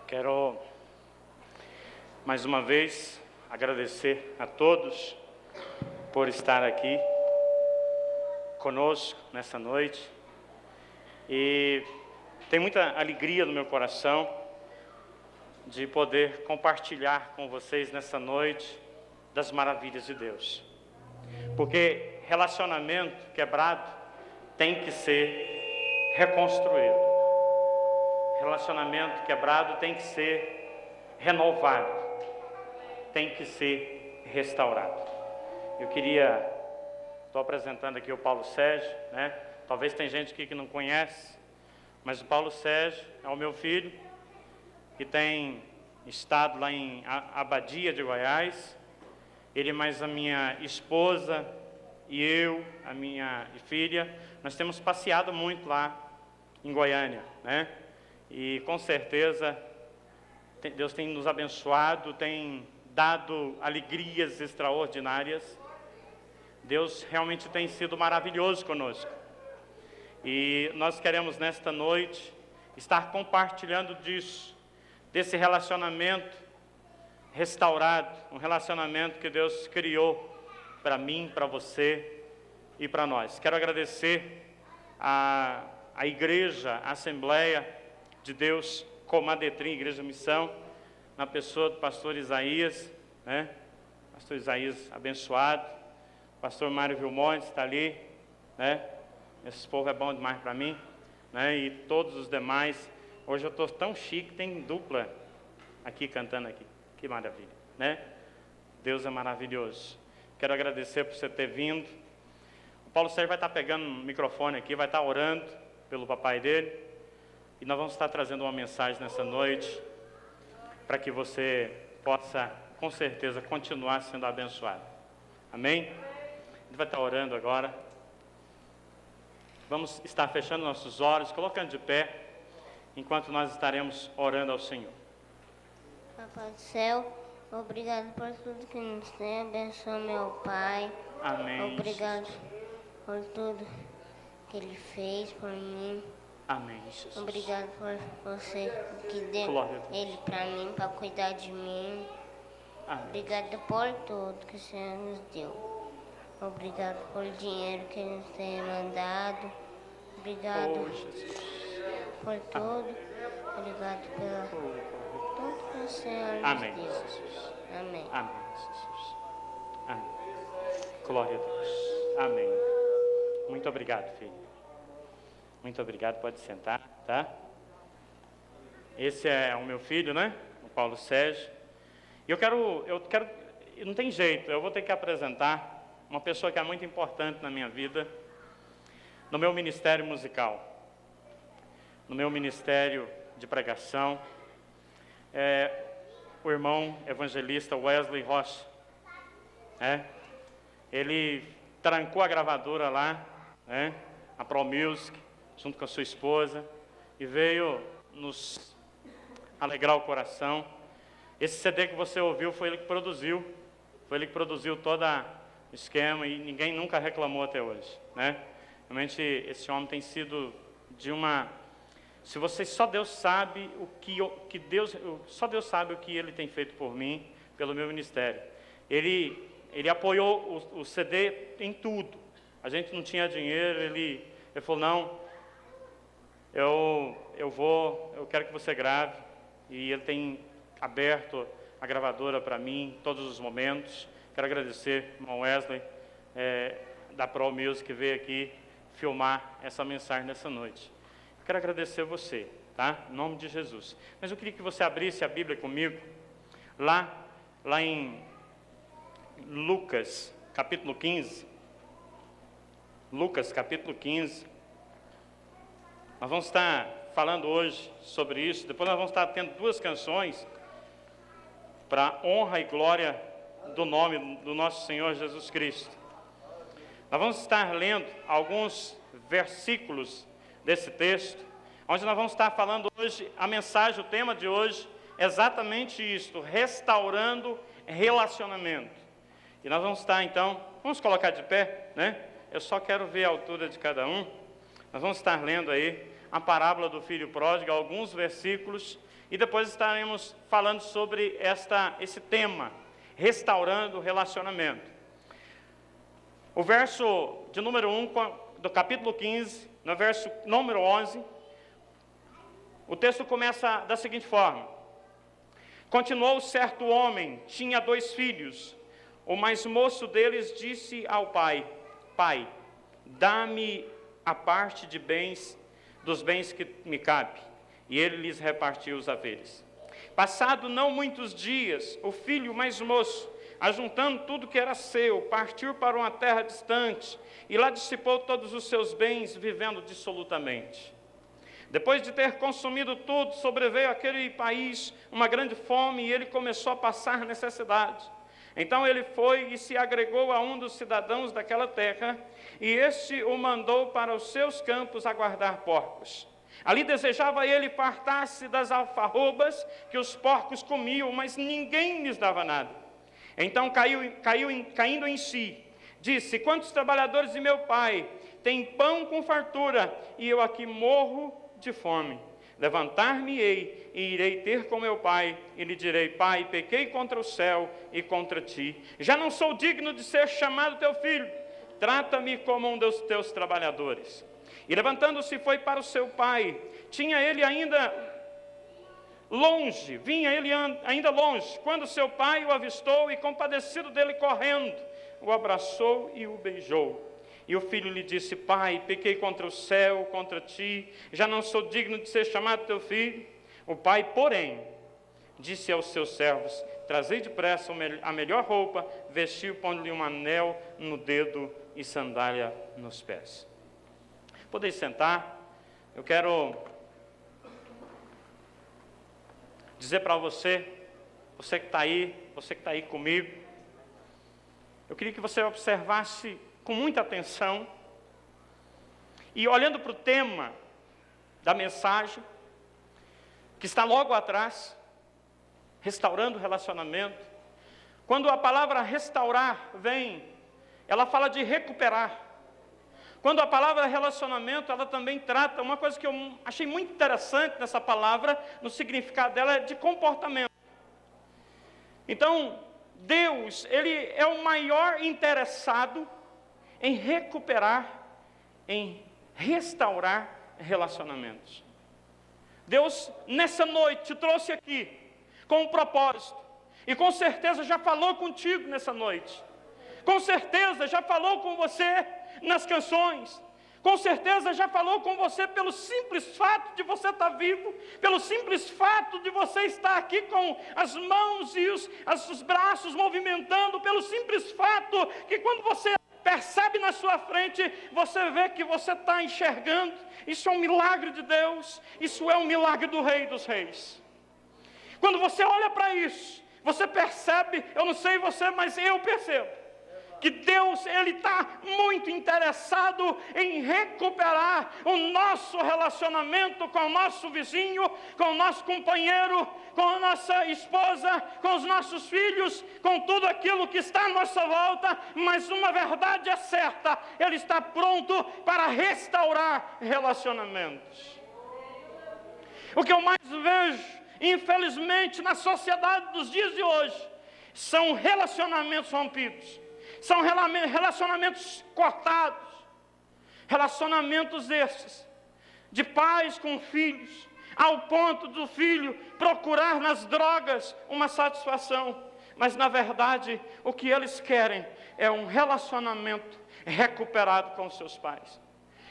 Quero, mais uma vez, agradecer a todos por estar aqui conosco nessa noite. E tem muita alegria no meu coração de poder compartilhar com vocês nessa noite das maravilhas de Deus. Porque relacionamento quebrado tem que ser reconstruído. Relacionamento quebrado tem que ser renovado, tem que ser restaurado. Estou apresentando aqui o Paulo Sérgio, né? Talvez tem gente aqui que não conhece, mas o Paulo Sérgio é o meu filho, que tem estado lá em Abadia de Goiás. Ele mais a minha esposa e eu, a minha filha, nós temos passeado muito lá em Goiânia, né? E com certeza Deus tem nos abençoado, tem dado alegrias extraordinárias. Deus realmente tem sido maravilhoso conosco. E nós queremos nesta noite estar compartilhando desse relacionamento restaurado, um relacionamento que Deus criou para mim, para você e para nós. Quero agradecer a igreja, a Assembleia de Deus, Comadetrim, Igreja Missão, na pessoa do pastor Isaías, né? Pastor Isaías abençoado, pastor Mário Vilmontes está ali, né? Esse povo é bom demais para mim, né? E todos os demais. Hoje eu estou tão chique, tem dupla aqui cantando aqui, que maravilha, né? Deus é maravilhoso. Quero agradecer por você ter vindo. O Paulo Sérgio vai estar pegando o microfone aqui, vai estar orando pelo papai dele. E nós vamos estar trazendo uma mensagem nessa noite para que você possa, com certeza, continuar sendo abençoado. Amém? Ele vai estar orando agora. Vamos estar fechando nossos olhos, colocando de pé, enquanto nós estaremos orando ao Senhor. Papai do céu, obrigado por tudo que nos tem. Abençoa meu pai. Amém. Obrigado por tudo que ele fez por mim. Amém, Jesus. Obrigado por você que deu ele para mim, para cuidar de mim. Amém. Obrigado por tudo que o Senhor nos deu. Obrigado por dinheiro que ele nos tem mandado. Obrigado por tudo. Obrigado pelo tudo que o Senhor nos deu. Jesus. Amém. Amém, Jesus. Amém. Glória a Deus. Amém. Muito obrigado, filho. Muito obrigado, pode sentar, tá? Esse é o meu filho, né? O Paulo Sérgio. E eu quero, não tem jeito, eu vou ter que apresentar uma pessoa que é muito importante na minha vida, no meu ministério musical, no meu ministério de pregação, o irmão evangelista Wesley Rocha. Ele trancou a gravadora lá, né? A Pro Music, junto com a sua esposa, e veio nos alegrar o coração. Esse CD que você ouviu foi ele que produziu todo o esquema, e ninguém nunca reclamou até hoje, né? Realmente esse homem tem sido se você, só Deus sabe só Deus sabe o que ele tem feito por mim, pelo meu ministério. Ele apoiou o CD em tudo. A gente não tinha dinheiro, ele falou, não, eu quero que você grave. E ele tem aberto a gravadora para mim em todos os momentos. Quero agradecer ao irmão Wesley, da Pro Music, que veio aqui filmar essa mensagem nessa noite. Quero agradecer você, tá? Em nome de Jesus. Mas eu queria que você abrisse a Bíblia comigo, lá em Lucas, capítulo 15. Lucas, capítulo 15. Nós vamos estar falando hoje sobre isso. Depois nós vamos estar tendo duas canções para honra e glória do nome do nosso Senhor Jesus Cristo. Nós vamos estar lendo alguns versículos desse texto, onde nós vamos estar falando hoje, a mensagem, o tema de hoje, é exatamente isto: restaurando relacionamento. E nós vamos estar então, vamos colocar de pé, né? Eu só quero ver a altura de cada um. Nós vamos estar lendo aí a parábola do filho pródigo, alguns versículos, e depois estaremos falando sobre esse tema, restaurando o relacionamento. O verso de número 1 do capítulo 15, no verso número 11, o texto começa da seguinte forma: continuou certo homem, tinha 2 filhos. O mais moço deles disse ao pai: Pai, dá-me a parte de bens, dos bens que me cabe. E ele lhes repartiu os haveres. Passado não muitos dias, o filho mais moço, ajuntando tudo que era seu, partiu para uma terra distante, e lá dissipou todos os seus bens, vivendo dissolutamente. Depois de ter consumido tudo, sobreveio àquele país uma grande fome, e ele começou a passar necessidade. Então ele foi e se agregou a um dos cidadãos daquela terra, e este o mandou para os seus campos a guardar porcos. Ali desejava ele fartar-se das alfarrobas que os porcos comiam, mas ninguém lhes dava nada. Então caindo em si, disse: quantos trabalhadores de meu pai têm pão com fartura, e eu aqui morro de fome? Levantar-me-ei e irei ter com meu pai, e lhe direi: Pai, pequei contra o céu e contra ti. Já não sou digno de ser chamado teu filho. Trata-me como um dos teus trabalhadores. E levantando-se foi para o seu pai. Tinha ele ainda longe, vinha ele ainda longe, quando seu pai o avistou e, compadecido dele, correndo, o abraçou e o beijou. E o filho lhe disse: Pai, pequei contra o céu, contra ti, já não sou digno de ser chamado teu filho. O pai, porém, disse aos seus servos: trazei depressa a melhor roupa, vestiu, pondo-lhe um anel no dedo e sandália nos pés. Podeis sentar. Eu quero dizer para você que está aí comigo, eu queria que você observasse com muita atenção, e olhando para o tema da mensagem, que está logo atrás, restaurando o relacionamento. Quando a palavra restaurar vem, ela fala de recuperar. Quando a palavra relacionamento, ela também trata, uma coisa que eu achei muito interessante nessa palavra, no significado dela, é de comportamento. Então, Deus, Ele é o maior interessado em recuperar, em restaurar relacionamentos. Deus, nessa noite, te trouxe aqui com um propósito, e com certeza já falou contigo nessa noite, com certeza já falou com você nas canções, com certeza já falou com você pelo simples fato de você estar vivo, pelo simples fato de você estar aqui com as mãos e os braços movimentando, pelo simples fato que quando você percebe na sua frente, você vê que você está enxergando. Isso é um milagre de Deus, isso é um milagre do Rei dos Reis. Quando você olha para isso, você percebe, eu não sei você, mas eu percebo, que Deus, Ele está muito interessado em recuperar o nosso relacionamento com o nosso vizinho, com o nosso companheiro, com a nossa esposa, com os nossos filhos, com tudo aquilo que está à nossa volta. Mas uma verdade é certa: Ele está pronto para restaurar relacionamentos. O que eu mais vejo, infelizmente, na sociedade dos dias de hoje, são relacionamentos rompidos. São relacionamentos cortados, relacionamentos esses, de pais com filhos, ao ponto do filho procurar nas drogas uma satisfação. Mas na verdade, o que eles querem é um relacionamento recuperado com os seus pais.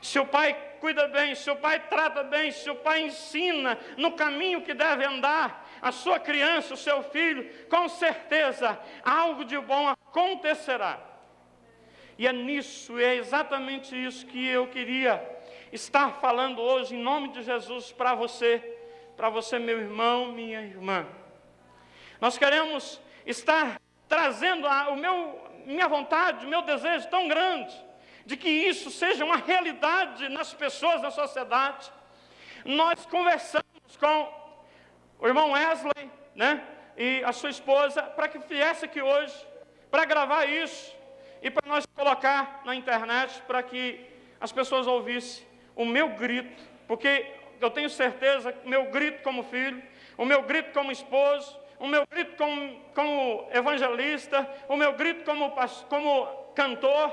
Se o pai cuida bem, se o pai trata bem, se o pai ensina no caminho que deve andar a sua criança, o seu filho, com certeza algo de bom acontecerá. E é exatamente isso que eu queria estar falando hoje, em nome de Jesus, para você, meu irmão, minha irmã. Nós queremos estar trazendo minha vontade, o meu desejo tão grande, de que isso seja uma realidade nas pessoas, na sociedade. Nós conversamos com o irmão Wesley, e a sua esposa, para que viesse aqui hoje, para gravar isso, e para nós colocar na internet, para que as pessoas ouvissem o meu grito porque eu tenho certeza que o meu grito como filho, o meu grito como esposo, o meu grito como evangelista, o meu grito como cantor,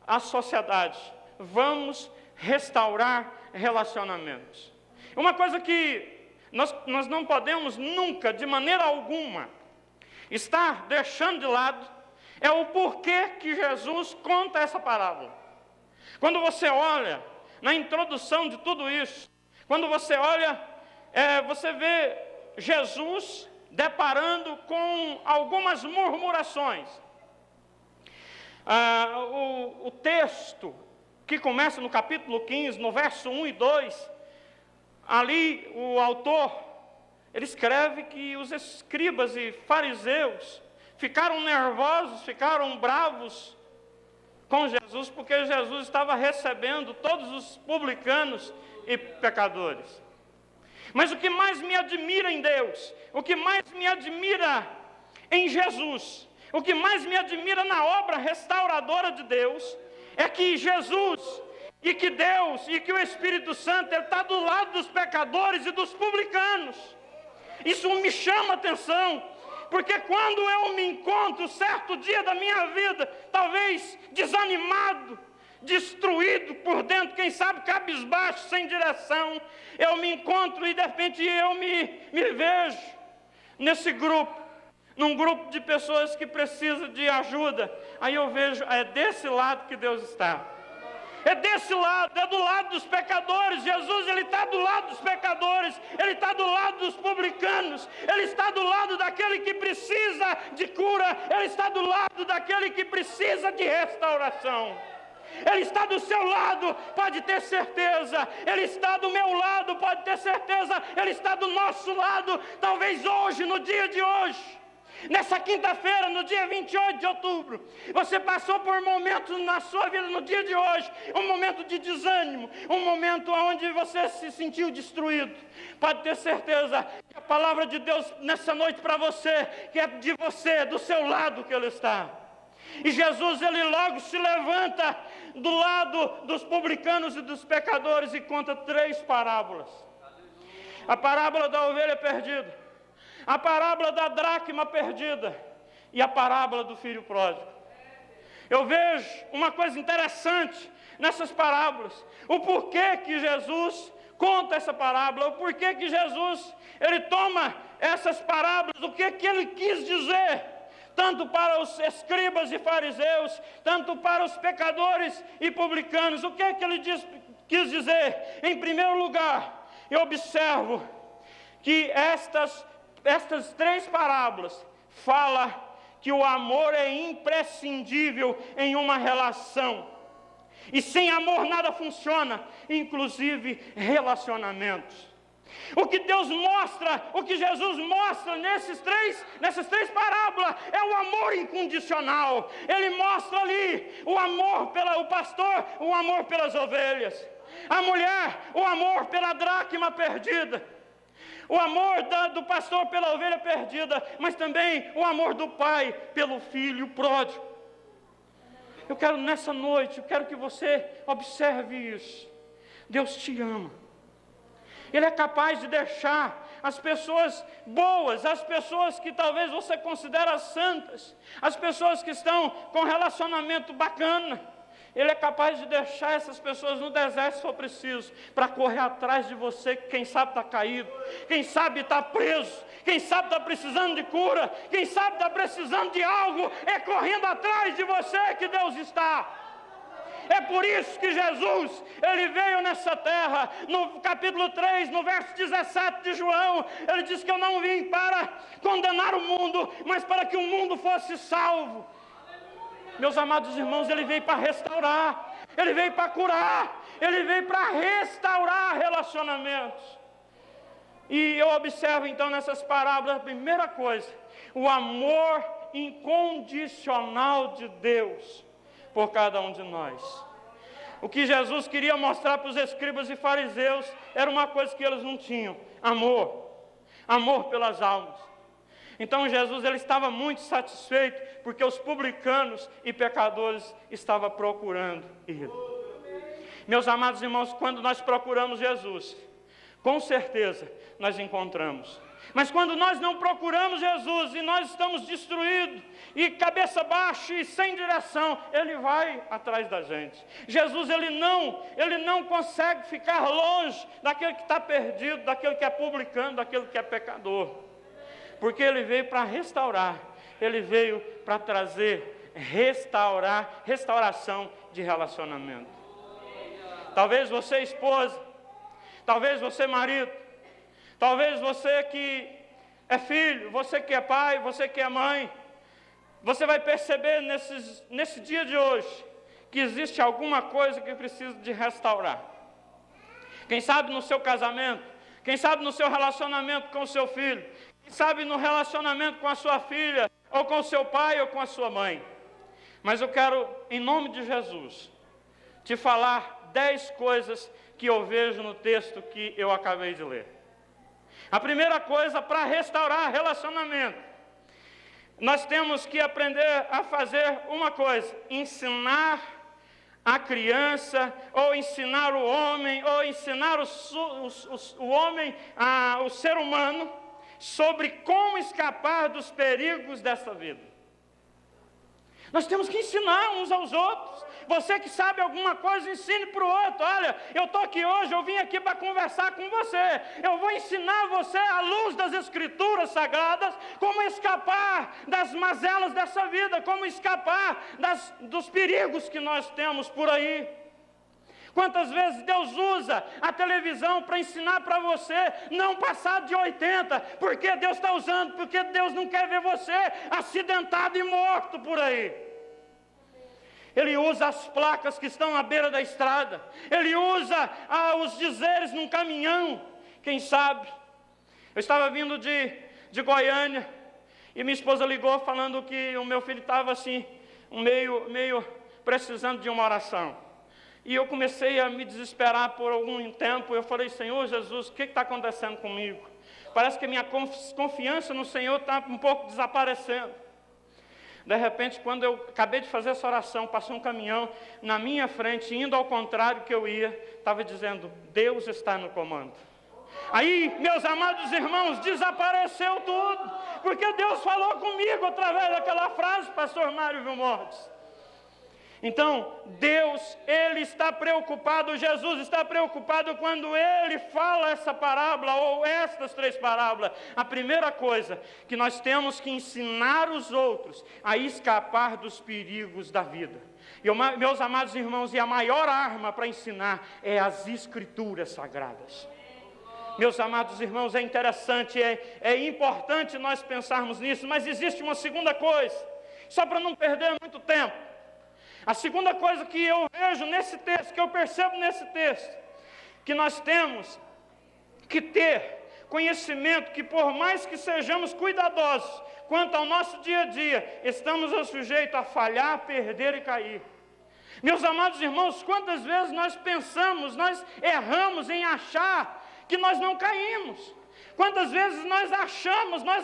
a sociedade. Vamos restaurar relacionamentos. Uma coisa que nós não podemos nunca, de maneira alguma, estar deixando de lado, é o porquê que Jesus conta essa parábola. Quando você olha na introdução de tudo isso, quando você olha, você vê Jesus deparando com algumas murmurações. O texto que começa no capítulo 15, no verso 1 e 2, ali o autor, ele escreve que os escribas e fariseus ficaram nervosos, ficaram bravos com Jesus, porque Jesus estava recebendo todos os publicanos e pecadores. Mas o que mais me admira em Deus, o que mais me admira em Jesus, o que mais me admira na obra restauradora de Deus, é que Jesus, e que Deus, e que o Espírito Santo, Ele está do lado dos pecadores e dos publicanos. Isso me chama a atenção, porque quando eu me encontro certo dia da minha vida, talvez desanimado, destruído por dentro, quem sabe cabisbaixo, sem direção, eu me encontro e de repente eu me vejo nesse grupo, num grupo de pessoas que precisam de ajuda. Aí eu vejo, é desse lado que Deus está. É desse lado, é do lado dos pecadores. Jesus, Ele está do lado dos pecadores, Ele está do lado dos publicanos, Ele está do lado daquele que precisa de cura, Ele está do lado daquele que precisa de restauração. Ele está do seu lado, pode ter certeza. Ele está do meu lado, pode ter certeza. Ele está do nosso lado, talvez hoje, no dia de hoje. Nessa quinta-feira, no dia 28 de outubro, você passou por momentos na sua vida no dia de hoje, um momento de desânimo, um momento onde você se sentiu destruído. Pode ter certeza que a palavra de Deus nessa noite para você, que é de você, do seu lado que Ele está. E Jesus, Ele logo se levanta do lado dos publicanos e dos pecadores e conta 3 parábolas. A parábola da ovelha perdida, a parábola da dracma perdida e a parábola do filho pródigo. Eu vejo uma coisa interessante nessas parábolas. O porquê que Jesus conta essa parábola, o porquê que Jesus, Ele toma essas parábolas, o que Ele quis dizer, tanto para os escribas e fariseus, tanto para os pecadores e publicanos. O que Ele quis dizer? Em primeiro lugar, eu observo que estas 3 parábolas falam que o amor é imprescindível em uma relação. E sem amor nada funciona, inclusive relacionamentos. O que Deus mostra, o que Jesus mostra nessas três parábolas é o amor incondicional. Ele mostra ali o amor o pastor, o amor pelas ovelhas. A mulher, o amor pela dracma perdida. O amor do pastor pela ovelha perdida, mas também o amor do pai pelo filho pródigo. Eu quero nessa noite, eu quero que você observe isso. Deus te ama. Ele é capaz de deixar as pessoas boas, as pessoas que talvez você considere santas, as pessoas que estão com relacionamento bacana, Ele é capaz de deixar essas pessoas no deserto se for preciso, para correr atrás de você, que quem sabe está caído, quem sabe está preso, quem sabe está precisando de cura, quem sabe está precisando de algo, é correndo atrás de você que Deus está. É por isso que Jesus, Ele veio nessa terra, no capítulo 3, no verso 17 de João, Ele diz que eu não vim para condenar o mundo, mas para que o mundo fosse salvo. Meus amados irmãos, Ele veio para restaurar, Ele veio para curar, Ele veio para restaurar relacionamentos. E eu observo então nessas parábolas, a primeira coisa, o amor incondicional de Deus por cada um de nós. O que Jesus queria mostrar para os escribas e fariseus era uma coisa que eles não tinham: amor pelas almas. Então Jesus, Ele estava muito satisfeito, porque os publicanos e pecadores estavam procurando Ele. Meus amados irmãos, quando nós procuramos Jesus, com certeza nós encontramos. Mas quando nós não procuramos Jesus e nós estamos destruídos e cabeça baixa e sem direção, Ele vai atrás da gente. Jesus, Ele não consegue ficar longe daquele que está perdido, daquele que é publicano, daquele que é pecador. Porque Ele veio para restaurar, Ele veio para trazer, restauração de relacionamento. Talvez você esposa, talvez você marido, talvez você que é filho, você que é pai, você que é mãe, você vai perceber nesse dia de hoje que existe alguma coisa que precisa de restaurar. Quem sabe no seu casamento, quem sabe no seu relacionamento com o seu filho, quem sabe no relacionamento com a sua filha, ou com o seu pai, ou com a sua mãe. Mas eu quero, em nome de Jesus, te falar 10 coisas que eu vejo no texto que eu acabei de ler. A primeira coisa, para restaurar relacionamento, nós temos que aprender a fazer uma coisa: ensinar a criança, ou ensinar o homem, ou ensinar o homem, o ser humano, sobre como escapar dos perigos dessa vida. Nós temos que ensinar uns aos outros. Você que sabe alguma coisa, ensine para o outro. Olha, eu estou aqui hoje, eu vim aqui para conversar com você. Eu vou ensinar você, à luz das Escrituras Sagradas, como escapar das mazelas dessa vida, como escapar dos perigos que nós temos por aí. Quantas vezes Deus usa a televisão para ensinar para você não passar de 80, porque Deus está usando, porque Deus não quer ver você acidentado e morto por aí. Ele usa as placas que estão à beira da estrada, Ele usa os dizeres num caminhão. Quem sabe? Eu estava vindo de Goiânia e minha esposa ligou falando que o meu filho estava assim, meio precisando de uma oração. E eu comecei a me desesperar por algum tempo. Eu falei: Senhor Jesus, o que está acontecendo comigo? Parece que a minha confiança no Senhor está um pouco desaparecendo. De repente, quando eu acabei de fazer essa oração, passou um caminhão na minha frente, indo ao contrário que eu ia, estava dizendo: Deus está no comando. Aí, meus amados irmãos, desapareceu tudo, porque Deus falou comigo através daquela frase, pastor Mário Vilmortes. Então, Deus, Ele está preocupado, Jesus está preocupado quando Ele fala essa parábola, ou estas 3 parábolas. A primeira coisa, que nós temos que ensinar os outros a escapar dos perigos da vida. E, meus amados irmãos, e a maior arma para ensinar é as Escrituras Sagradas. Meus amados irmãos, é interessante, é importante nós pensarmos nisso, mas existe uma segunda coisa, só para não perder muito tempo. A segunda coisa que eu vejo nesse texto, que eu percebo nesse texto, que nós temos que ter conhecimento que, por mais que sejamos cuidadosos quanto ao nosso dia a dia, estamos sujeitos a falhar, perder e cair. Meus amados irmãos, quantas vezes nós pensamos, nós erramos em achar que nós não caímos? Quantas vezes nós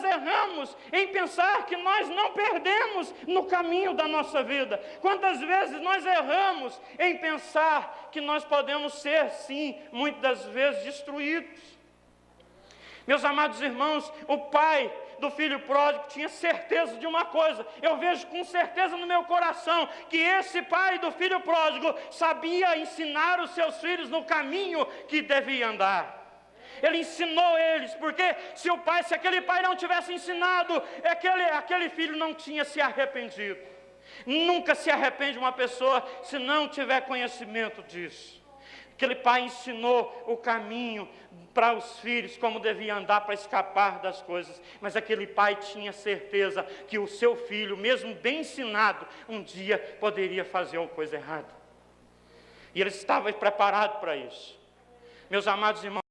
erramos em pensar que nós não perdemos no caminho da nossa vida? Quantas vezes nós erramos em pensar que nós podemos ser, sim, muitas das vezes destruídos? Meus amados irmãos, o pai do filho pródigo tinha certeza de uma coisa. Eu vejo com certeza no meu coração que esse pai do filho pródigo sabia ensinar os seus filhos no caminho que devia andar. Ele ensinou eles, porque se aquele pai não tivesse ensinado, aquele filho não tinha se arrependido. Nunca se arrepende uma pessoa se não tiver conhecimento disso. Aquele pai ensinou o caminho para os filhos, como devia andar para escapar das coisas. Mas aquele pai tinha certeza que o seu filho, mesmo bem ensinado, um dia poderia fazer uma coisa errada. E ele estava preparado para isso. Meus amados irmãos,